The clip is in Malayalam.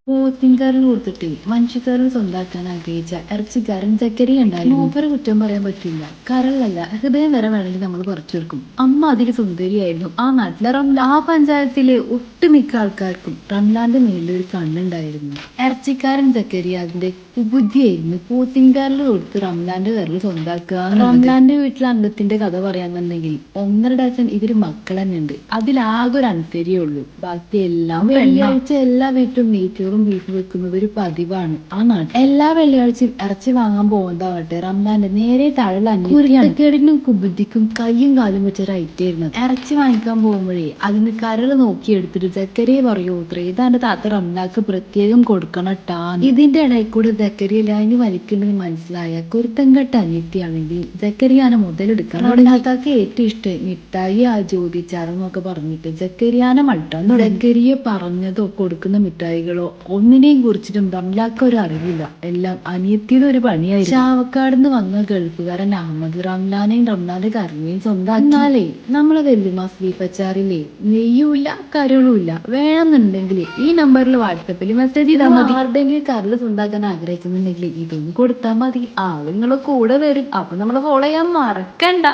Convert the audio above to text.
പോത്തിൻകാരന് കൊടുത്തിട്ട് മനുഷ്യക്കാരൻ സ്വന്താക്കാൻ ആഗ്രഹിച്ച ഇറച്ചിക്കാരൻ സക്കരിയ ഉണ്ടായിരുന്നു. മൂപ്പരെ കുറ്റം പറയാൻ പറ്റില്ല. കരളല്ല, ഹൃദയം വരെ വേണമെങ്കിൽ നമ്മൾ പറിച്ചെടുക്കും. അമ്മ അതിൽ സുന്ദരിയായിരുന്നു ആ നാട്ടിലെ റംല. ആ പഞ്ചായത്തിലെ ഒട്ടുമിക്ക ആൾക്കാർക്കും റംലാന്റെ മേലൊരു കണ്ണുണ്ടായിരുന്നു. ഇറച്ചിക്കാരൻ സക്കരിയ അതിന്റെ കുബുദ്ധിയായിരുന്നു. പോത്തിൻകാരന് കൊടുത്ത് റംലാന്റെ വിരൽ സ്വന്താക്കുക. റംലാന്റെ വീട്ടിലെ അംഗത്തിന്റെ കഥ പറയാന്നുണ്ടെങ്കിൽ 1.5 ഡസൻ ഇവര് മക്കൾ തന്നെ ഉണ്ട്. അതിലാകെ ഒരു അൻസരിയേ ഉള്ളൂ. ബാക്കി എല്ലാം വെള്ളിയാഴ്ച എല്ലാ വീട്ടിലും നെയ്ച്ചോറും ബീഫ് വെക്കുന്നത് ഒരു പതിവാണ് ആ നാട്ടിൽ. എല്ലാ വെള്ളിയാഴ്ചയും ഇറച്ചി വാങ്ങാൻ പോകുന്നതാവട്ടെ റംലാന്റെ നേരെ താഴെ കുരുത്തക്കേടിനും കുബുദ്ധിക്കും കയ്യും കാലും വെച്ച റൈറ്റായിരുന്നു. ഇറച്ചി വാങ്ങിക്കാൻ പോകുമ്പോഴേ അതിന് കരൾ നോക്കിയെടുത്തിട്ട് സക്കരിയ പറയൂ ഇതാന്റെ താത്ത റംലാക്ക് പ്രത്യേകം കൊടുക്കണട്ടാ. ഇതിന്റെ ഇടയിൽ കൂടെ സക്കരിയ ലൈന് വലിക്കണമെന്ന് മനസ്സിലായ കുരുത്തങ്കെട്ട അനിയത്തിയാണെങ്കിൽ സക്കരിയാനെ മുതലെടുക്കാൻ റംലാത്താക്ക് ഏറ്റവും ഇഷ്ടം മിഠായി ആ ചോദിച്ചാറെന്നൊക്കെ പറഞ്ഞിട്ട് സക്കരിയാനെ മട്ടാൻ. സക്കരിയ പറഞ്ഞതോ കൊടുക്കുന്ന മിഠായികളോ ഒന്നിനെയും കുറിച്ചിട്ടും റംലാക്ക് ഒരു അറിവില്ല. എല്ലാം അനിയത്തിയുടെ ഒരു പണിയായിരുന്നു. ചാവക്കാടുന്ന് വന്ന ഗൾഫുകാരൻ അഹമ്മദ് റംലാനെയും റംലാന്റെ കറിനെയും സ്വന്തം. എന്നാലേ നമ്മളെ വെല്ലുമാ ബീഫച്ചാറില്ലേ നെയ്യുമില്ല കരളുമില്ല. വേണമെന്നുണ്ടെങ്കിൽ ഈ നമ്പറിൽ വാട്സപ്പിൽ മെസ്സേജ് ചെയ്താൽ മതി. ആരുടെയെങ്കിലും കരള് സ്വന്താക്കാൻ ആഗ്രഹിക്കുന്നുണ്ടെങ്കിൽ ഇതൊന്നും കൊടുത്താൽ മതി. ആളുകൾ കൂടെ വരും. അപ്പൊ നമ്മളെ ഫോളോ ചെയ്യാൻ മറക്കണ്ട.